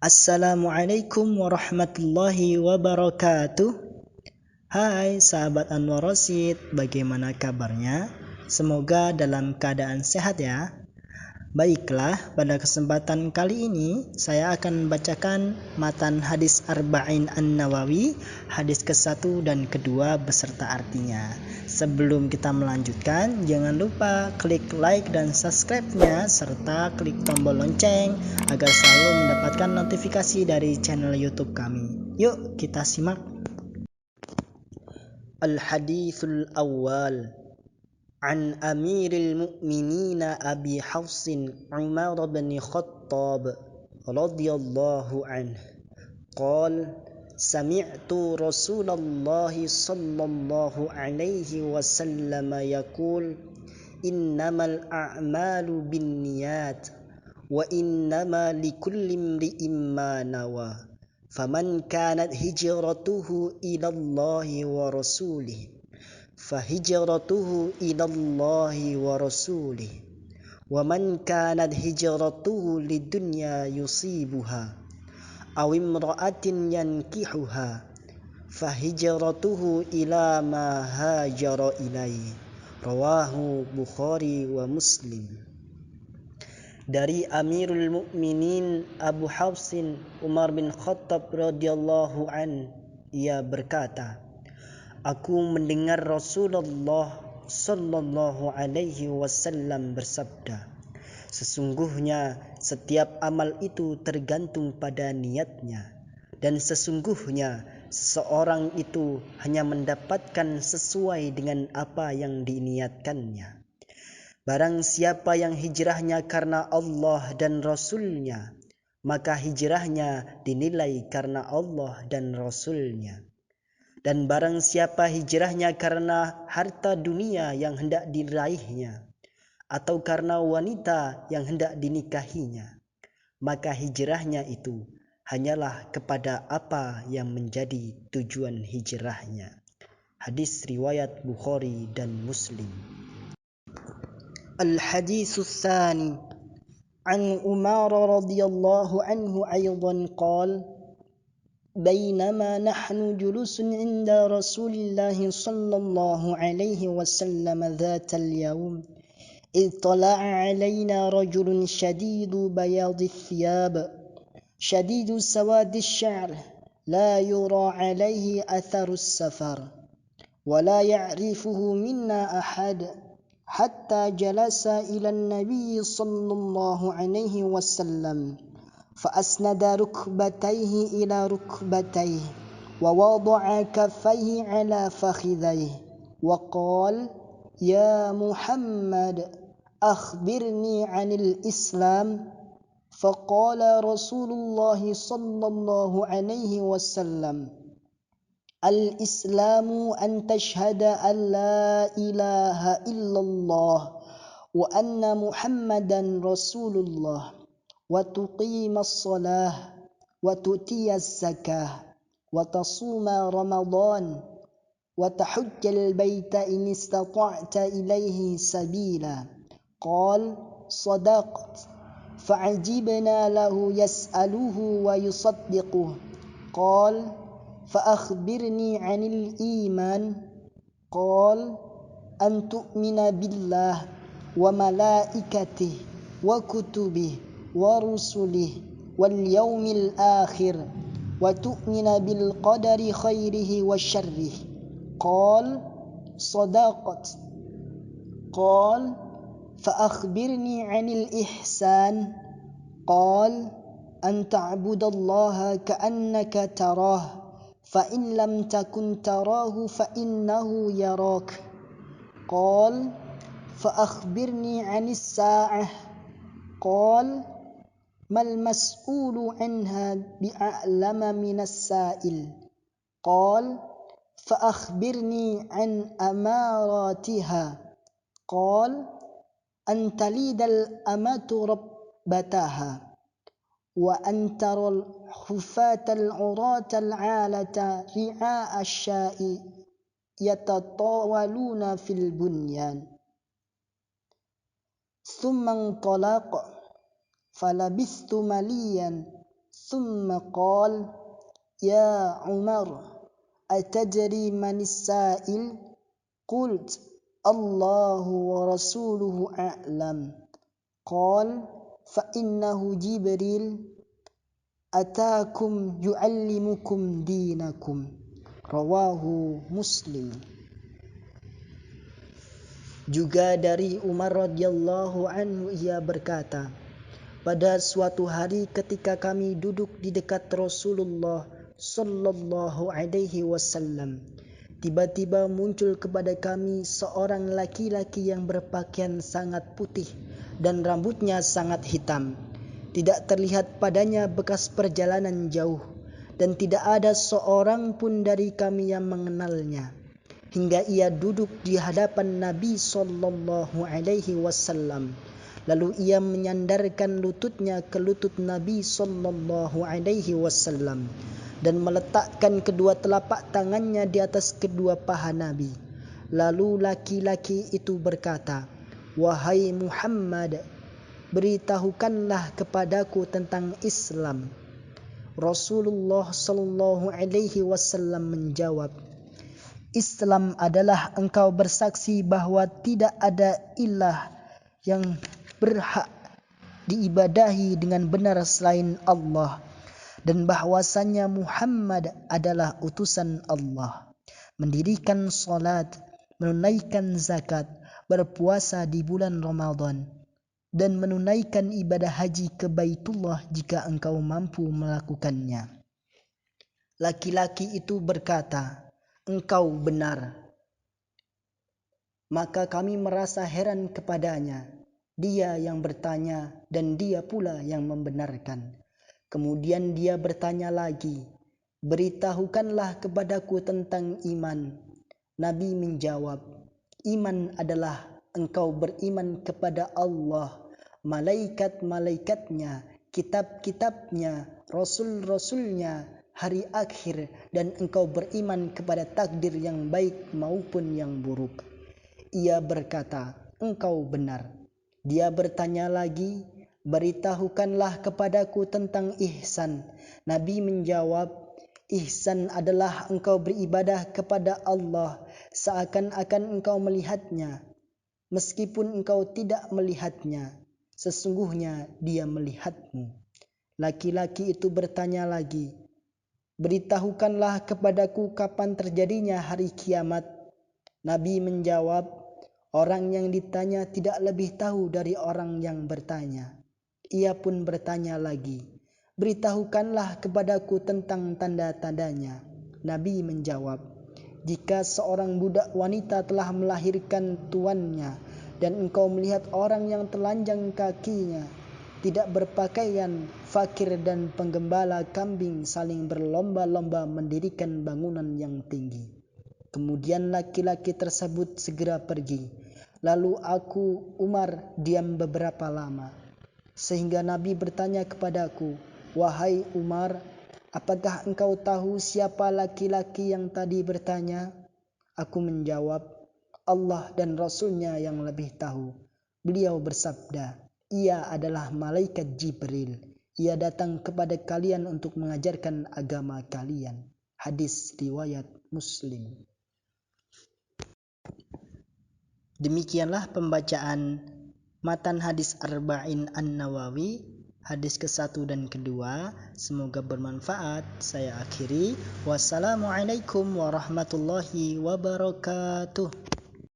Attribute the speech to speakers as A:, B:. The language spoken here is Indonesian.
A: Assalamualaikum warahmatullahi wabarakatuh. Hai sahabat Anwar Rosid, bagaimana kabarnya? Semoga dalam keadaan sehat ya. Baiklah, pada kesempatan kali ini saya akan membacakan matan hadis Arba'in An-Nawawi, hadis ke-1 dan kedua beserta artinya. Sebelum kita melanjutkan, jangan lupa klik like dan subscribe-nya serta klik tombol lonceng agar selalu mendapatkan notifikasi dari channel YouTube kami. Yuk, kita simak. Al-Hadithul Awwal عن أمير المؤمنين أبي حفص عمر بن الخطاب رضي الله عنه قال سمعت رسول الله صلى الله عليه وسلم يقول إنما الأعمال بالنيات وإنما لكل امرئ ما نوى فمن كانت هجرته إلى الله ورسوله فهجرته إلى الله ورسوله ومن كانت هجرته للدنيا يصيبها أو امرأة ينكحها فهجرته إلى ما هاجر إليه رواه Bukhari wa Muslim. Dari Amirul Mukminin Abu Hafsin Umar bin Khattab radhiyallahu an, ia berkata, aku mendengar Rasulullah sallallahu alaihi wasallam bersabda, sesungguhnya setiap amal itu tergantung pada niatnya, dan sesungguhnya seseorang itu hanya mendapatkan sesuai dengan apa yang diniatkannya. Barang siapa yang hijrahnya karena Allah dan Rasul-Nya, maka hijrahnya dinilai karena Allah dan Rasul-Nya. Dan barang siapa hijrahnya karena harta dunia yang hendak diraihnya, atau karena wanita yang hendak dinikahinya, maka hijrahnya itu hanyalah kepada apa yang menjadi tujuan hijrahnya. Hadis riwayat Bukhari dan Muslim. Al-Hadithu Tsani an Umar radhiyallahu anhu aydan qala بينما نحن جلوس عند رسول الله صلى الله عليه وسلم ذات اليوم إذ طلع علينا رجل شديد بياض الثياب شديد سواد الشعر لا يرى عليه أثر السفر ولا يعرفه منا أحد حتى جلس إلى النبي صلى الله عليه وسلم فأسند ركبتيه إلى ركبتيه ووضع كفيه على فخذيه وقال يا محمد أخبرني عن الإسلام فقال رسول الله صلى الله عليه وسلم الإسلام أن تشهد أن لا إله إلا الله وأن محمدا رسول الله وتقيم الصلاة وتؤتي الزكاة وتصوم رمضان وتحج البيت إن استطعت إليه سبيلا قال صدقت فعجبنا له يسأله ويصدقه قال فأخبرني عن الإيمان قال أن تؤمن بالله وملائكته وكتبه ورسله واليوم الآخر وتؤمن بالقدر خيره وشره قال صدقت قال فأخبرني عن الإحسان قال أن تعبد الله كأنك تراه فإن لم تكن تراه فإنه يراك قال فأخبرني عن الساعة قال ما المسؤول عنها بأعلم من السائل قال فأخبرني عن أماراتها قال أن تلد الأمة ربتها وأن ترى الحفاة العراة العالة رعاء الشاء يتطاولون في البنيان ثم انطلق فلبثت مليا thumma qala ya Umar atadri manis sa'il qult Allahu wa rasuluhu a'lam qala fa innahu Jibril atakum yu'allimukum dinakum. Rawahu Muslim. Juga dari Umar radhiyallahu anhu ia berkata, pada suatu hari ketika kami duduk di dekat Rasulullah sallallahu alaihi wasallam, tiba-tiba muncul kepada kami seorang laki-laki yang berpakaian sangat putih dan rambutnya sangat hitam. Tidak terlihat padanya bekas perjalanan jauh, dan tidak ada seorang pun dari kami yang mengenalnya. Hingga ia duduk di hadapan Nabi sallallahu alaihi wasallam. Lalu ia menyandarkan lututnya ke lutut Nabi sallallahu alaihi wasallam dan meletakkan kedua telapak tangannya di atas kedua paha Nabi. Lalu laki-laki itu berkata, "Wahai Muhammad, beritahukanlah kepadaku tentang Islam." Rasulullah sallallahu alaihi wasallam menjawab, "Islam adalah engkau bersaksi bahwa tidak ada ilah yang berhak diibadahi dengan benar selain Allah, dan bahwasannya Muhammad adalah utusan Allah, mendirikan salat, menunaikan zakat, berpuasa di bulan Ramadan, dan menunaikan ibadah haji ke Baitullah jika engkau mampu melakukannya." Laki-laki itu berkata, "Engkau benar." Maka kami merasa heran kepadanya. Dia yang bertanya dan dia pula yang membenarkan. Kemudian dia bertanya lagi, "Beritahukanlah kepadaku tentang iman." Nabi menjawab, "Iman adalah engkau beriman kepada Allah, malaikat-malaikatnya, kitab-kitabnya, rasul-rasulnya, hari akhir, dan engkau beriman kepada takdir yang baik maupun yang buruk." Ia berkata, "Engkau benar." Dia bertanya lagi, "Beritahukanlah kepadaku tentang ihsan." Nabi menjawab, "Ihsan adalah engkau beribadah kepada Allah seakan-akan engkau melihatnya, meskipun engkau tidak melihatnya. Sesungguhnya dia melihatmu." Laki-laki itu bertanya lagi, "Beritahukanlah kepadaku kapan terjadinya hari kiamat." Nabi menjawab, orang yang ditanya tidak lebih tahu dari orang yang bertanya. Ia pun bertanya lagi, "Beritahukanlah kepadaku tentang tanda-tandanya." Nabi menjawab, "Jika seorang budak wanita telah melahirkan tuannya, dan engkau melihat orang yang telanjang kakinya, tidak berpakaian, fakir dan penggembala kambing saling berlomba-lomba mendirikan bangunan yang tinggi." Kemudian laki-laki tersebut segera pergi. Lalu aku, Umar, diam beberapa lama. Sehingga Nabi bertanya kepadaku, "Wahai Umar, apakah engkau tahu siapa laki-laki yang tadi bertanya?" Aku menjawab, "Allah dan Rasulnya yang lebih tahu." Beliau bersabda, "Ia adalah malaikat Jibril. Ia datang kepada kalian untuk mengajarkan agama kalian." Hadis riwayat Muslim. Demikianlah pembacaan matan hadis Arba'in An-Nawawi, hadis ke-1 dan ke-2. Semoga bermanfaat. Saya akhiri. Wassalamualaikum warahmatullahi wabarakatuh.